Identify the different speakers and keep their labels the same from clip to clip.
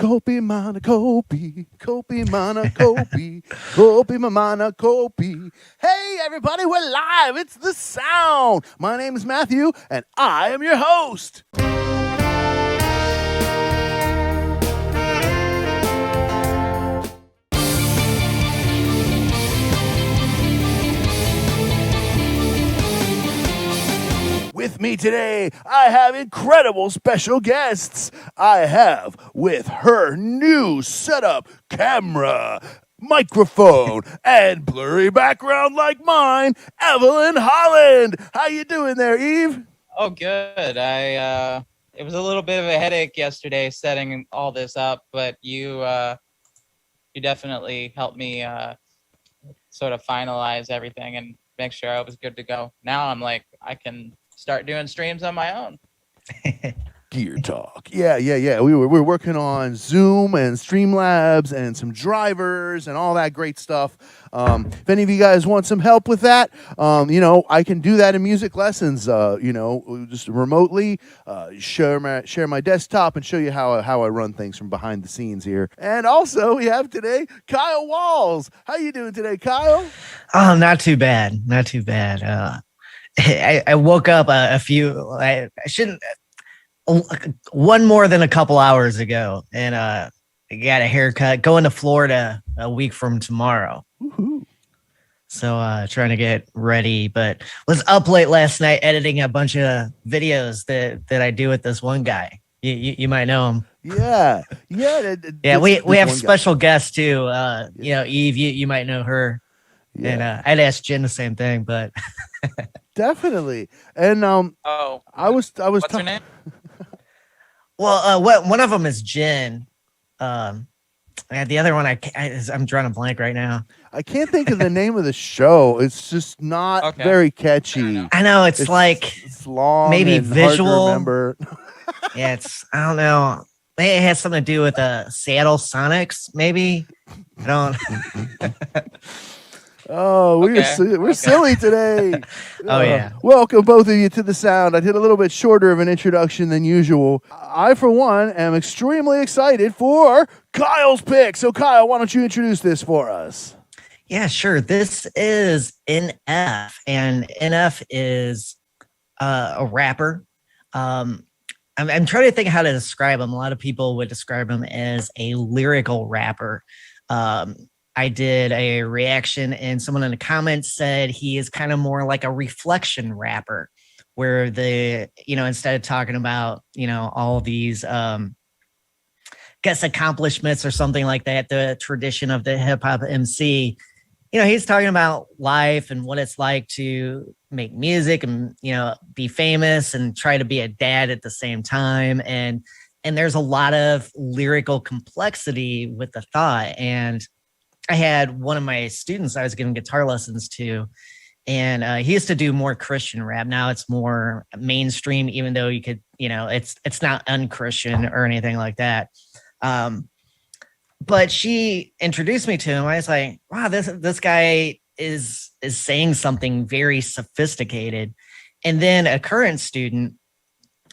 Speaker 1: Kopi mana kopi, kopi mana kopi, kopi mana kopi. Hey everybody, we're live. It's The Sound. My name is Matthew, and I am your host. With me today, I have incredible special guests. I have with her new setup, camera, microphone, and blurry background like mine, Evelyn Holland. How you doing there, Eve?
Speaker 2: Oh, good. It was a little bit of a headache yesterday setting all this up, but you definitely helped me sort of finalize everything and make sure I was good to go. Now I'm like, I can start doing streams on my own.
Speaker 1: Gear Talk. Yeah. We were working on Zoom and Streamlabs and some drivers and all that great stuff. If any of you guys want some help with that, I can do that in music lessons. Just remotely share my desktop and show you how I run things from behind the scenes here. And also we have today Kyle Walls. How you doing today, Kyle?
Speaker 3: Oh, not too bad. Not too bad. I woke up I shouldn't. One more than a couple hours ago, and I got a haircut. Going to Florida a week from tomorrow.
Speaker 1: Woohoo.
Speaker 3: So trying to get ready, but was up late last night editing a bunch of videos that I do with this one guy. You might know him.
Speaker 1: Yeah.
Speaker 3: We have special guests too. Eve, you might know her. Yeah. And I'd ask Jen the same thing, but
Speaker 1: definitely. And I was
Speaker 2: what's her name?
Speaker 3: Well, one of them is Jen. And the other one, I'm drawing a blank right now.
Speaker 1: I can't think of the name of the show. It's just not very catchy.
Speaker 3: I know it's
Speaker 1: long,
Speaker 3: maybe
Speaker 1: and
Speaker 3: visual.
Speaker 1: Hard to remember.
Speaker 3: Yeah, I don't know. It has something to do with Seattle Sonics, maybe. I don't.
Speaker 1: Oh, we're silly today.
Speaker 3: Oh, yeah.
Speaker 1: Welcome, both of you, to The Sound. I did a little bit shorter of an introduction than usual. I, for one, am extremely excited for Kyle's pick. So, Kyle, why don't you introduce this for us?
Speaker 3: Yeah, sure. This is NF, and NF is a rapper. I'm trying to think how to describe him. A lot of people would describe him as a lyrical rapper. I did a reaction and someone in the comments said he is kind of more like a reflection rapper where instead of talking about, all these, accomplishments or something like that, the tradition of the hip hop MC, he's talking about life and what it's like to make music and, be famous and try to be a dad at the same time. And there's a lot of lyrical complexity with the thought. And I had one of my students I was giving guitar lessons to, and he used to do more Christian rap. Now it's more mainstream, even though you could, it's not unchristian or anything like that. But she introduced me to him. I was like, wow, this guy is saying something very sophisticated. And then a current student,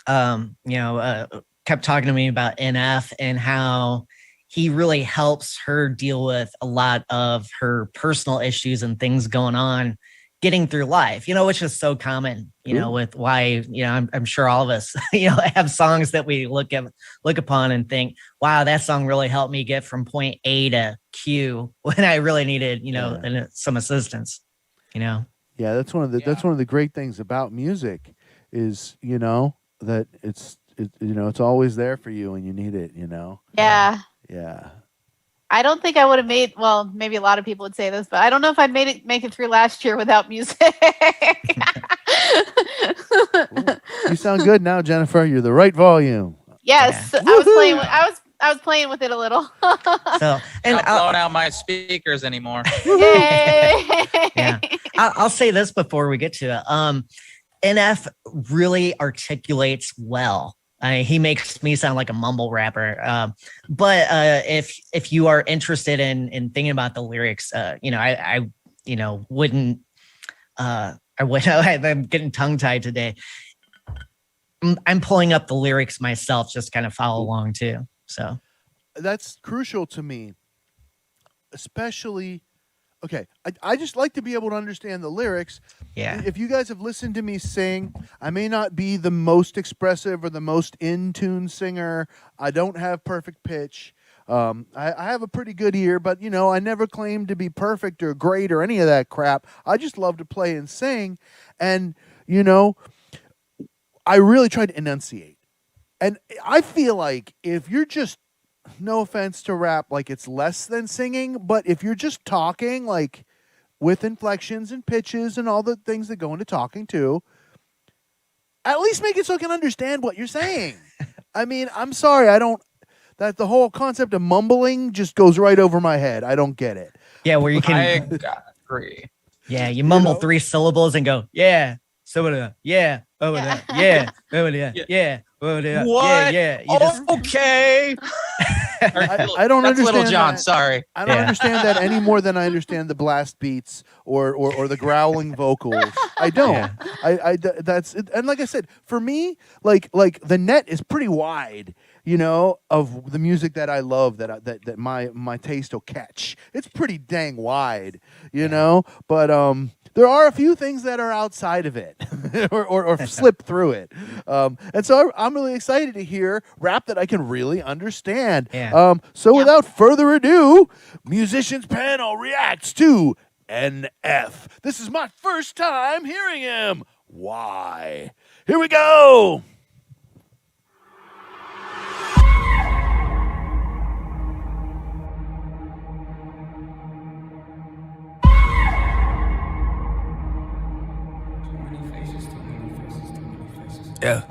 Speaker 3: kept talking to me about NF and how he really helps her deal with a lot of her personal issues and things going on, getting through life, which is so common, with why, I'm sure all of us, have songs that we look upon and think, wow, that song really helped me get from point A to Q when I really needed, some assistance, Yeah,
Speaker 1: that's one of the great things about music is, that it's always there for you when you need it,
Speaker 4: Yeah.
Speaker 1: Yeah.
Speaker 4: I don't think I would have made, well, maybe a lot of people would say this, but I don't know if I'd make it through last year without music.
Speaker 1: You sound good now, Jennifer. You're the right volume.
Speaker 4: Yes. Yeah. I was playing with it a little.
Speaker 2: So, and I'm blowing out my speakers anymore.
Speaker 4: Yay.
Speaker 3: Yeah. I'll say this before we get to it. NF really articulates well. He makes me sound like a mumble rapper. But if you are interested in thinking about the lyrics, I wouldn't. I'm getting tongue tied today. I'm pulling up the lyrics myself, just kind of follow along too. So
Speaker 1: that's crucial to me, especially. Okay, I just like to be able to understand the lyrics.
Speaker 3: Yeah.
Speaker 1: If you guys have listened to me sing, I may not be the most expressive or the most in tune singer. I don't have perfect pitch. I have a pretty good ear, but I never claimed to be perfect or great or any of that crap. I just love to play and sing, and I really try to enunciate. And I feel like if you're just, no offense to rap, like it's less than singing, but if you're just talking, like with inflections and pitches and all the things that go into talking too, at least make it so I can understand what you're saying. I mean, I'm sorry, that the whole concept of mumbling just goes right over my head. I don't get it.
Speaker 3: Yeah, where you
Speaker 2: I
Speaker 3: can
Speaker 2: agree.
Speaker 3: yeah, you mumble
Speaker 1: know?
Speaker 3: 3 syllables and go, yeah, so yeah, oh yeah, yeah, oh yeah, yeah, oh yeah,
Speaker 2: What?
Speaker 3: yeah. You just
Speaker 2: Okay.
Speaker 1: I don't
Speaker 2: That's
Speaker 1: understand
Speaker 2: Little John.
Speaker 1: that.
Speaker 2: Sorry.
Speaker 1: I don't
Speaker 3: Yeah.
Speaker 1: understand that any more than I understand the blast beats or the growling vocals. I don't.
Speaker 3: Yeah.
Speaker 1: That's it. And like I said, for me, like the net is pretty wide, of the music that I love, that my taste will catch. It's pretty dang wide, But there are a few things that are outside of it or slip through it. And so I'm really excited to hear rap that I can really understand.
Speaker 3: Yeah.
Speaker 1: So without further ado, Musicians Panel reacts to NF. This is my first time hearing him. Why? Here we go.
Speaker 5: Yeah.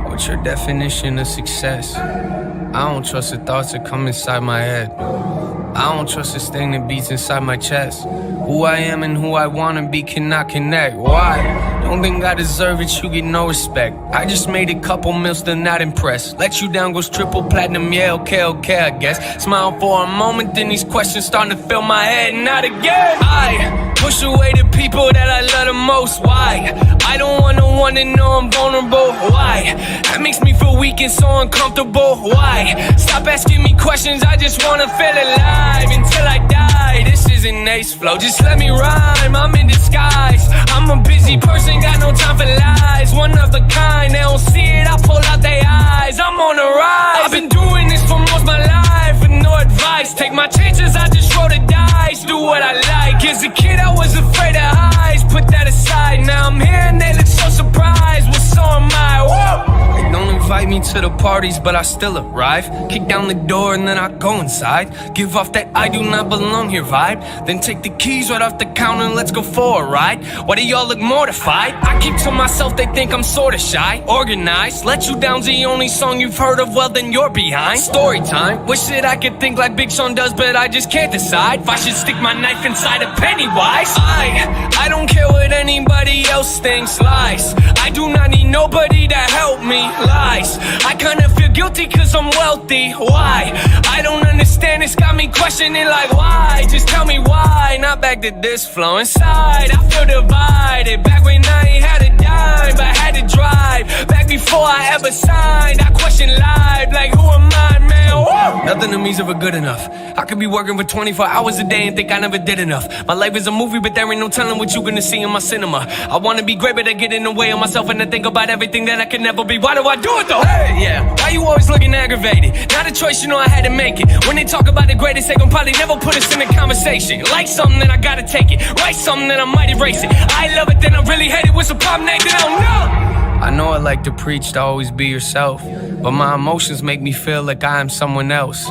Speaker 5: What's your definition of success? I don't trust the thoughts that come inside my head. I don't trust this thing that beats inside my chest. Who I am and who I wanna be cannot connect. Why? Don't think I deserve it, you get no respect. I just made a couple mil, still not impressed. Let you down goes triple platinum, yeah, okay, I guess. Smile for a moment, then these questions starting to fill my head, not again. I push away the people that I love the most, why? I don't want no one to know I'm vulnerable, why? That makes me feel weak and so uncomfortable, why? Stop asking me questions, I just wanna feel alive until I die. This isn't ace flow, just let me rhyme, I'm in disguise. I'm a busy person, got no time for lies. One of a kind, they don't see it, I pull out their eyes. I'm on the rise, I've been doing this for most my life with no advice. Take my chances, I just roll the dice, do what I like. As a kid I was afraid of highs, put that aside. Now I'm here and they look so surprised, well so am I. Whoa! They don't invite me to the parties, but I still arrive. Kick down the door and then I go inside. Give off that I do not belong here vibe. Then take the keys right off the counter and let's go for a ride. Why do y'all look mortified? I keep to myself, they think I'm sorta shy. Organized, let you down's the only song you've heard of, well then you're behind. Story time, wish that I could think like Big Sean does, but I just can't decide if I should stick my knife inside a Pennywise. I don't care what anybody else thinks, lies. I do not need nobody to help me, lies. I kinda feel guilty cause I'm wealthy, why? I don't understand, it's got me questioning like why? Just tell me why, not back to this flow inside. I feel divided, back when I ain't had a dime, but had to drive. Back before I ever signed, I question live, like who am I, man? Whoa! Nothing to me's ever good enough. I could be working for 24 hours a day and think I never did enough. My life is a movie, but there ain't no telling what you gonna see in my cinema. I wanna be great, but I get in the way of myself and I think about everything that I can never be. Why do I do it though? Hey, yeah. Why you always looking aggravated? Not a choice, I had to make it. When they talk about the greatest, they gon' probably never put us in a conversation. Like something, then I gotta take it. Write something, then I might erase it. I love it, then I really hate it. What's the problem, Nathan? I don't know. I know I like to preach to always be yourself, but my emotions make me feel like I am someone else.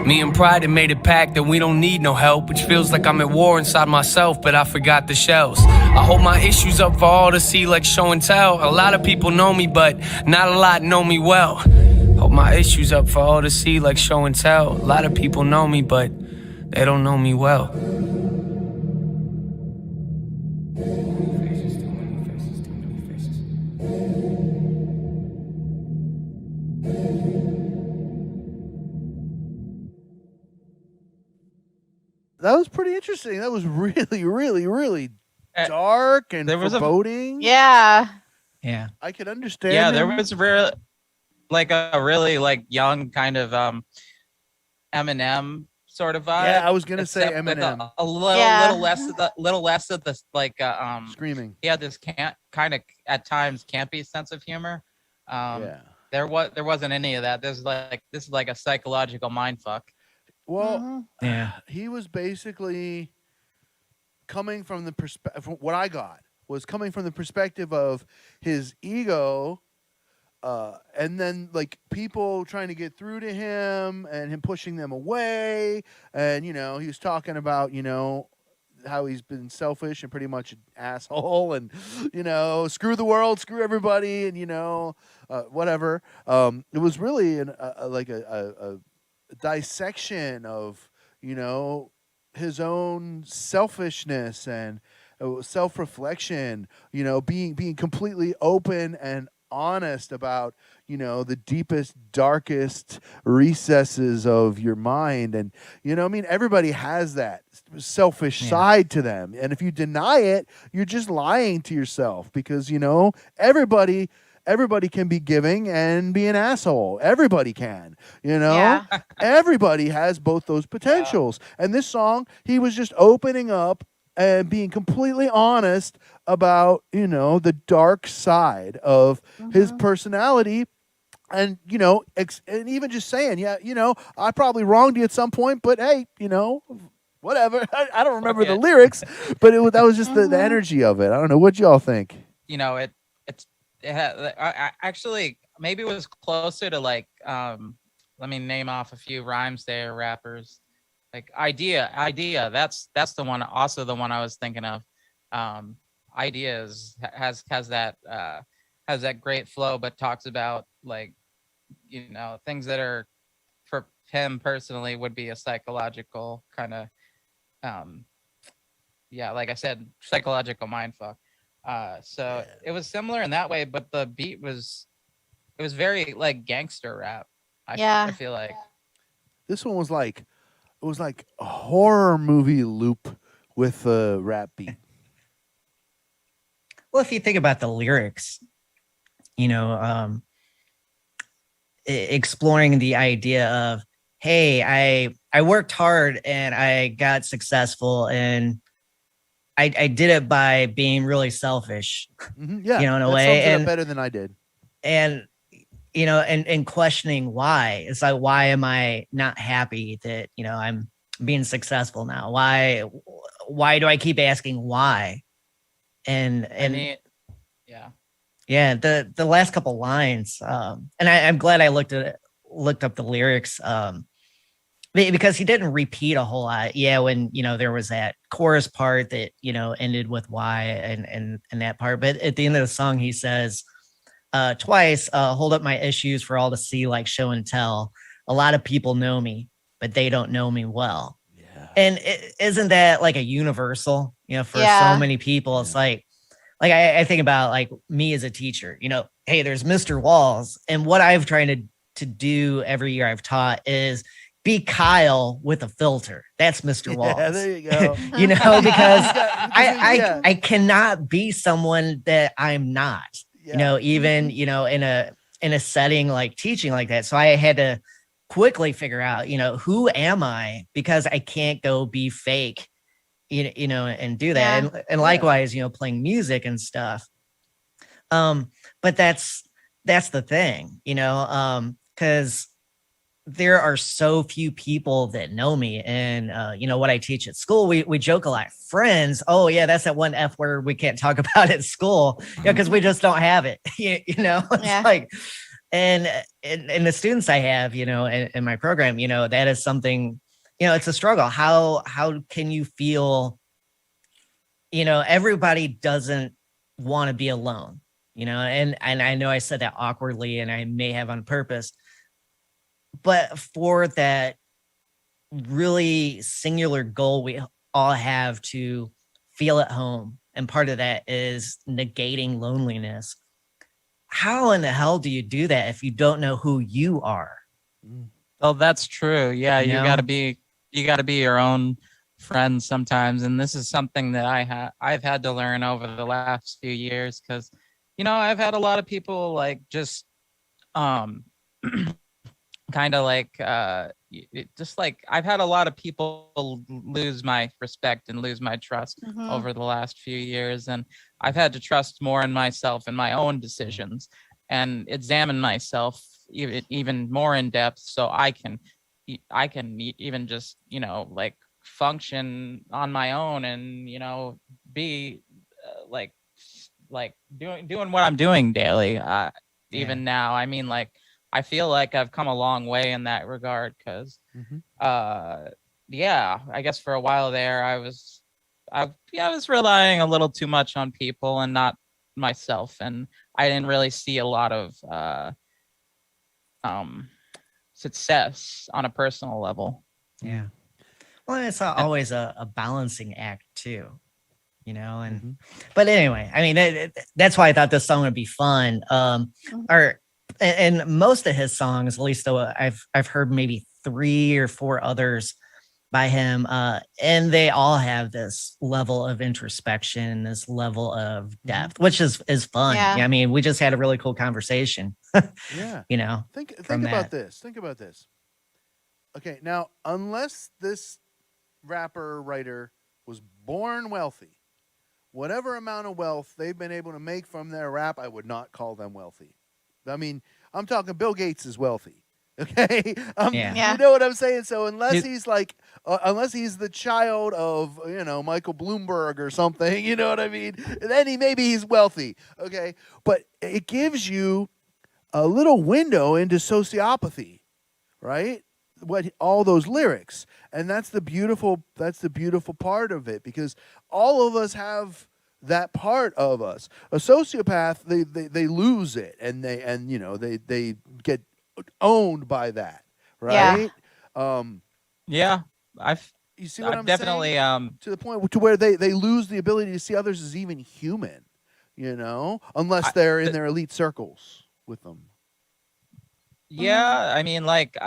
Speaker 5: Me and pride have made a pact that we don't need no help, which feels like I'm at war inside myself, but I forgot the shells. I hold my issues up for all to see like show and tell. A lot of people know me, but not a lot know me well. Hold my issues up for all to see like show and tell. A lot of people know me, but they don't know me well.
Speaker 1: That was pretty interesting. That was really, really, really
Speaker 2: Uh,
Speaker 1: dark and
Speaker 2: there was a-
Speaker 1: foreboding.
Speaker 4: Yeah.
Speaker 3: yeah.
Speaker 1: I could understand.
Speaker 2: Yeah, there
Speaker 1: him.
Speaker 2: was a really like young kind of Eminem sort of vibe.
Speaker 1: Yeah, I was gonna say
Speaker 2: except with
Speaker 1: Eminem.
Speaker 2: a little,
Speaker 4: Yeah.
Speaker 2: little less of the like
Speaker 1: Screaming.
Speaker 2: he had this kind of at times campy sense of humor.
Speaker 1: Yeah.
Speaker 2: There wasn't any of that. This is like a psychological mind fuck.
Speaker 1: Well,
Speaker 4: Mhm.
Speaker 3: Yeah.
Speaker 1: he was basically coming from the perspective. What I got was coming from the perspective of his ego, and then like people trying to get through to him and him pushing them away. And he was talking about how he's been selfish and pretty much an asshole, and screw the world, screw everybody, and whatever. It was really a dissection of his own selfishness and self-reflection, being completely open and honest about the deepest, darkest recesses of your mind. And everybody has that selfish
Speaker 3: Yeah.
Speaker 1: side to them, and if you deny it, you're just lying to yourself, because everybody can be giving and be an asshole. Everybody can,
Speaker 4: Yeah.
Speaker 1: everybody has both those potentials. And this song, he was just opening up and being completely honest about, the dark side of his
Speaker 4: Mhm.
Speaker 1: personality. And, and even just saying, yeah, I probably wronged you at some point, but hey, whatever. I don't remember the
Speaker 2: it.
Speaker 1: lyrics, but that was just the
Speaker 4: Mhm.
Speaker 1: energy of it. I don't know. What y'all think?
Speaker 2: Actually maybe it was closer to like let me name off a few rhymes there, rappers like idea. That's the one, also the one I was thinking of. Ideas has that great flow, but talks about like things that are for him personally would be a psychological kind of like I said, psychological mind fuck. So it was similar in that way, but the beat was very like gangster rap.
Speaker 4: Yeah.
Speaker 2: I feel like
Speaker 1: This one was like, it was like a horror movie loop with a rap beat.
Speaker 3: Well, if you think about the lyrics, exploring the idea of, hey, I worked hard and I got successful, and I did it by being really selfish,
Speaker 1: Yeah,
Speaker 3: in a
Speaker 1: that
Speaker 3: way,
Speaker 1: sums it up
Speaker 3: and
Speaker 1: better than I did.
Speaker 3: and and questioning why. It's like, why am I not happy that I'm being successful now? Why do I keep asking why? And
Speaker 2: I mean, yeah.
Speaker 3: yeah, the last couple lines, and I'm glad I looked up the lyrics, because he didn't repeat a whole lot. Yeah, when there was that chorus part that ended with why and that part, but at the end of the song he says twice, hold up my issues for all to see, like show and tell. A lot of people know me, but they don't know me well.
Speaker 1: Yeah.
Speaker 3: And isn't that like a universal, for
Speaker 4: Yeah.
Speaker 3: so many people? It's like I think about like me as a teacher, hey, there's Mr. Walls. And what I've tried to do every year I've taught is be Kyle with a filter. That's Mr. Walls.
Speaker 1: Yeah, there you go.
Speaker 3: Because
Speaker 1: Yeah.
Speaker 3: I cannot be someone that I'm not,
Speaker 1: Yeah.
Speaker 3: even, in a setting like teaching like that. So I had to quickly figure out, who am I? Because I can't go be fake, and do that.
Speaker 4: Yeah.
Speaker 3: And likewise, playing music and stuff. But that's the thing, because there are so few people that know me. And what I teach at school, we joke a lot. Friends, oh yeah, that's that one F word we can't talk about at school, because we just don't have it. It's
Speaker 4: Yeah.
Speaker 3: like, and the students I have, in my program, that is something, it's a struggle. How can you feel, everybody doesn't want to be alone, and I know I said that awkwardly and I may have on purpose, but for that really singular goal we all have to feel at home, and part of that is negating loneliness. How in the hell do you do that if you don't know who you are?
Speaker 2: Oh, that's true. Yeah,
Speaker 3: You
Speaker 2: you
Speaker 3: know?
Speaker 2: gotta be your own friend sometimes, and this is something that I've had to learn over the last few years, because I've had a lot of people like just kind of like just like I've had a lot of people lose my respect and lose my trust
Speaker 4: Mhm.
Speaker 2: over the last few years, and I've had to trust more in myself and my own decisions and examine myself even more in depth, so I can even just like function on my own and be like doing what I'm doing daily. Even now, I mean, like I feel like I've come a long way in that regard because
Speaker 1: Mhm.
Speaker 2: yeah, I guess for a while there I was relying a little too much on people and not myself, and I didn't really see a lot of um success on a personal level.
Speaker 3: Yeah. Well, it's always a balancing act too, and
Speaker 1: Mhm.
Speaker 3: but anyway, I mean, that's why I thought this song would be fun. Or and most of his songs, at least though I've heard maybe 3 or 4 others by him, and they all have this level of introspection, this level of depth, which is fun.
Speaker 4: Yeah.
Speaker 3: I mean, we just had a really cool conversation,
Speaker 1: Yeah.
Speaker 3: from
Speaker 1: Think about
Speaker 3: that.
Speaker 1: this. Think about this. Okay, now unless this rapper writer was born wealthy, whatever amount of wealth they've been able to make from their rap, I would not call them wealthy. I mean, I'm talking Bill Gates is wealthy. Okay,
Speaker 3: Yeah.
Speaker 4: Yeah.
Speaker 1: You know what I'm saying. So unless
Speaker 2: It-
Speaker 1: he's like, unless he's the child of Michael Bloomberg or something, you know what I mean. Then maybe he's wealthy. Okay, but it gives you a little window into sociopathy, right? What all those lyrics, and that's the beautiful part of it, because all of us have that part of us. A sociopath, they lose it, and they get owned by that,
Speaker 4: Yeah.
Speaker 1: right?
Speaker 2: Yeah, I've
Speaker 1: You see what
Speaker 2: I've
Speaker 1: I'm
Speaker 2: definitely
Speaker 1: saying? To the point to where they lose the ability to see others as even human, unless they're in their elite circles with them.
Speaker 2: yeah, I mean, like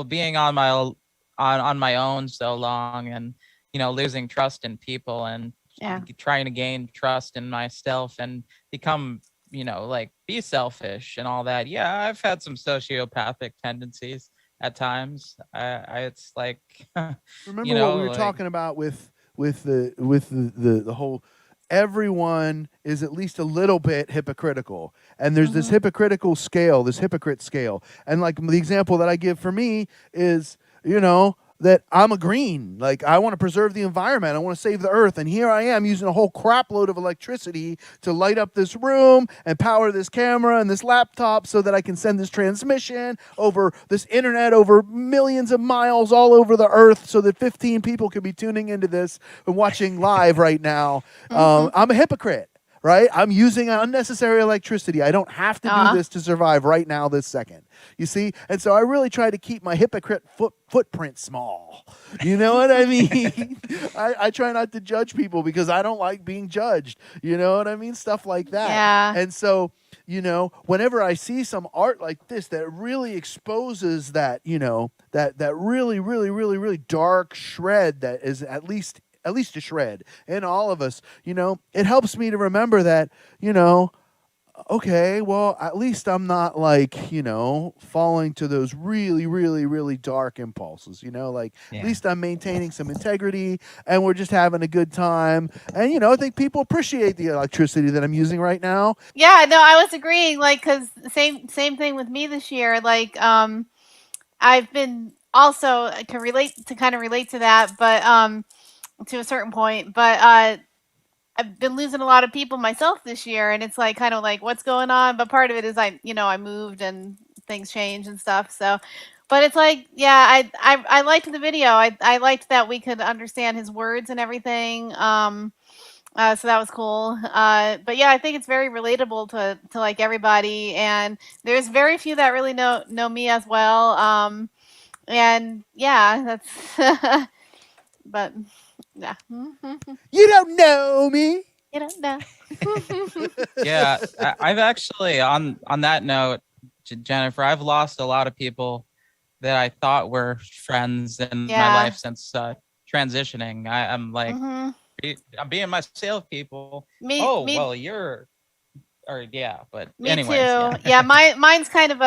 Speaker 2: being on my own so long, and losing trust in people, and
Speaker 4: Yeah.
Speaker 2: trying to gain trust in myself and become like be selfish and all that. Yeah, I've had some sociopathic tendencies at times. It's like
Speaker 1: Remember what we were
Speaker 2: like,
Speaker 1: talking about with the whole, everyone is at least a little bit hypocritical, and there's this hypocritical scale, this hypocrite scale, and like the example that I give for me is that I'm a green, like I want to preserve the environment, I want to save the earth, and here I am using a whole crap load of electricity to light up this room and power this camera and this laptop so that I can send this transmission over this internet over millions of miles all over the earth so that 15 people could be tuning into this and watching live right now. I'm a hypocrite, right? I'm using unnecessary electricity. I don't have to do this to survive right now, this second. You see? And so I really try to keep my hypocrite footprint small. You know what I mean? I try not to judge people because I don't like being judged. You know what I mean? Stuff like that.
Speaker 4: Yeah.
Speaker 1: And so, whenever I see some art like this that really exposes that, that really, really, really, really dark shred that is at least a shred in all of us, it helps me to remember that, okay, well, at least I'm not like, falling to those really, really, really dark impulses, at least I'm maintaining some integrity and we're just having a good time. And, I think people appreciate the electricity that I'm using right now.
Speaker 4: Yeah, no, I was agreeing, like, because same thing with me this year. Like, I've been also can relate to that, but to a certain point. But I've been losing a lot of people myself this year, and it's like kind of like what's going on. But part of it is I moved and things change and stuff. So, but it's like, yeah, I liked the video. I liked that we could understand his words and everything. So that was cool. But yeah, I think it's very relatable to like everybody, and there's very few that really know me as well. And yeah, that's but yeah.
Speaker 1: You don't know me.
Speaker 4: You don't know.
Speaker 2: yeah, I've actually on that note, Jennifer, I've lost a lot of people that I thought were friends in my
Speaker 4: Yeah.
Speaker 2: life since transitioning. I'm like,
Speaker 4: Mhm.
Speaker 2: I'm being myself, people.
Speaker 4: Me,
Speaker 2: Oh,
Speaker 4: me,
Speaker 2: well, you're or yeah, but
Speaker 4: Me
Speaker 2: anyways,
Speaker 4: too.
Speaker 2: yeah.
Speaker 4: Yeah, mine's kind of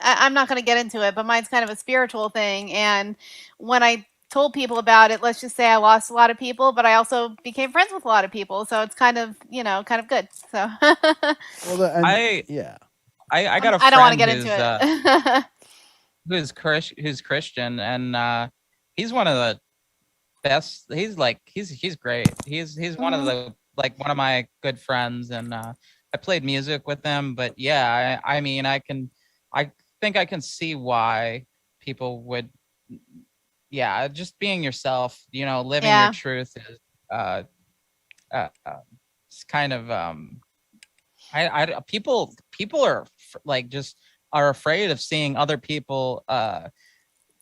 Speaker 4: I'm not going to get into it, but mine's kind of a spiritual thing. And when I told people about it, let's just say I lost a lot of people, but I also became friends with a lot of people. So it's kind of, kind of good. So
Speaker 1: Well,
Speaker 2: I
Speaker 1: yeah.
Speaker 2: I got a
Speaker 4: I don't want to
Speaker 2: friend
Speaker 4: get into it.
Speaker 2: who's Christian, and he's one of the best. He's great. He's one of
Speaker 4: Mhm.
Speaker 2: the one of my good friends, and I played music with him. But yeah, I mean, I think I can see why people would. Yeah, just being yourself, living your
Speaker 4: Yeah.
Speaker 2: truth is it's kind of people are just are afraid of seeing other people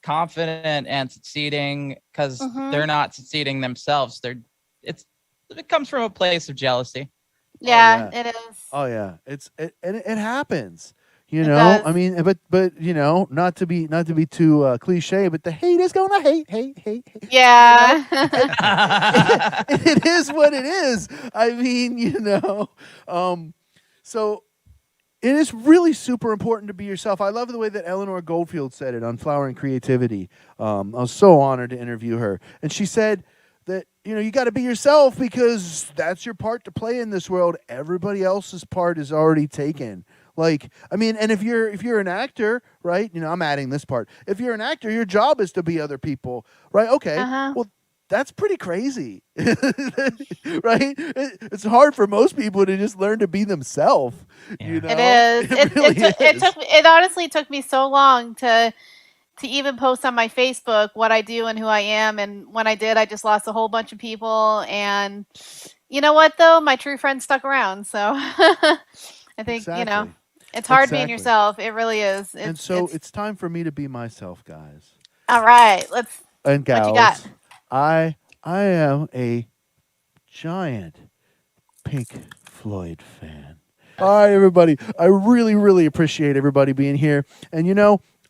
Speaker 2: confident and succeeding because
Speaker 4: Mhm.
Speaker 2: they're not succeeding themselves. It comes from a place of jealousy.
Speaker 4: Yeah,
Speaker 1: yeah.
Speaker 4: it is.
Speaker 1: Oh yeah, it happens.
Speaker 4: It
Speaker 1: I
Speaker 4: does.
Speaker 1: mean, but not to be too cliche, but the hate is gonna hate.
Speaker 4: Yeah.
Speaker 1: It is what it is. I mean, so it is really super important to be yourself. I love the way that Eleanor Goldfield said it on Flower and Creativity. I was so honored to interview her, and she said that you got to be yourself because that's your part to play in this world. Everybody else's part is already taken. Like, I mean, and if you're an actor, right? I'm adding this part. If you're an actor, your job is to be other people, right? Okay,
Speaker 4: Uh-huh.
Speaker 1: well, that's pretty crazy, right? It's hard for most people to just learn to be themselves.
Speaker 3: Yeah.
Speaker 4: It is.
Speaker 1: It really is.
Speaker 4: It honestly took me so long to even post on my Facebook what I do and who I am. And when I did, I just lost a whole bunch of people. And you know what, though? My true friends stuck around. So I think,
Speaker 1: Exactly.
Speaker 4: it's hard being
Speaker 1: Exactly.
Speaker 4: yourself. It really is.
Speaker 1: And so it's time for me to be myself, guys
Speaker 4: all right. Let's.
Speaker 1: and gals.
Speaker 4: What you got?
Speaker 1: I am a giant Pink Floyd fan. All right, everybody. I really, really appreciate everybody being here. And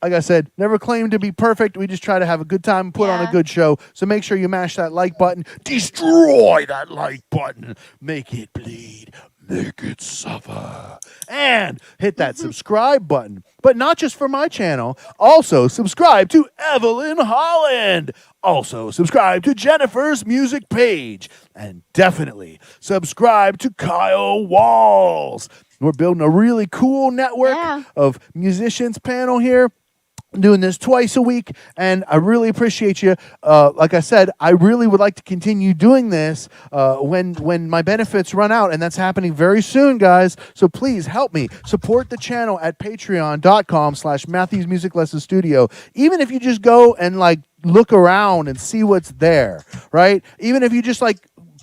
Speaker 1: like I said, never claim to be perfect. We just try to have a good time and put on a
Speaker 4: Yeah.
Speaker 1: good show. So make sure you mash that like button. Destroy that like button. Make it bleed. Make it suffer. And hit that subscribe button. But not just for my channel. Also, subscribe to Evelyn Holland. Also, subscribe to Jennifer's music page. And definitely subscribe to Kyle Walls. We're building a really cool network
Speaker 4: Yeah.
Speaker 1: of musicians panel here. Doing this twice a week, and I really appreciate you. Like I said, I really would like to continue doing this when my benefits run out, and that's happening very soon, guys. So please help me support the channel at patreon.com/Matthews Music Lesson Studio. Even if you just go and look around and see what's there, right? Even if you just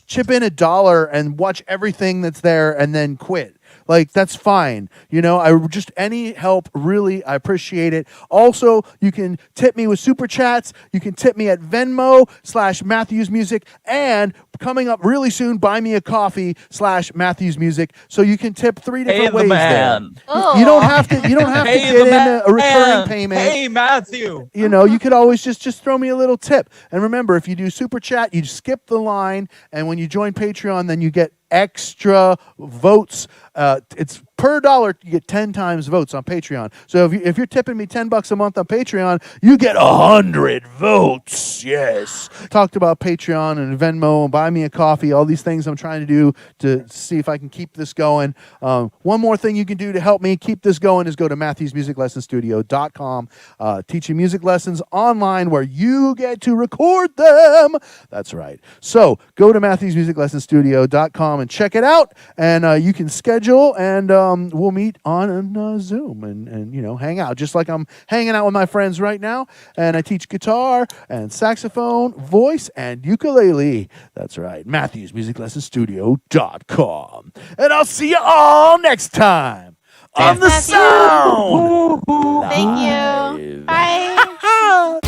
Speaker 1: chip in $1 and watch everything that's there and then quit. That's fine. Any help, really, I appreciate it. Also, you can tip me with super chats. You can tip me at Venmo/Matthews Music. And coming up really soon, buy me a coffee/Matthews Music. So you can tip 3 different ways there. You don't have to get in a recurring payment.
Speaker 2: Hey, Matthew.
Speaker 1: You could always just throw me a little tip. And remember, if you do super chat, you skip the line. And when you join Patreon, then you get extra votes. It's per dollar, you get 10 times votes on Patreon. So if you're tipping me $10 a month on Patreon, you get 100 votes. Yes. Talked about Patreon and Venmo and buy me a coffee, all these things I'm trying to do to see if I can keep this going. One more thing you can do to help me keep this going is go to MatthewsMusicLessonStudio.com, teaching music lessons online where you get to record them. That's right. So go to MatthewsMusicLessonStudio.com and check it out. And you can schedule, and we'll meet on Zoom and hang out just like I'm hanging out with my friends right now. And I teach guitar and saxophone, voice, and ukulele. That's right. MatthewsMusicLessonStudio.com. And I'll see you all next time on the
Speaker 4: Matthew.
Speaker 1: sound.
Speaker 4: Thank you.
Speaker 1: Live.
Speaker 4: Bye.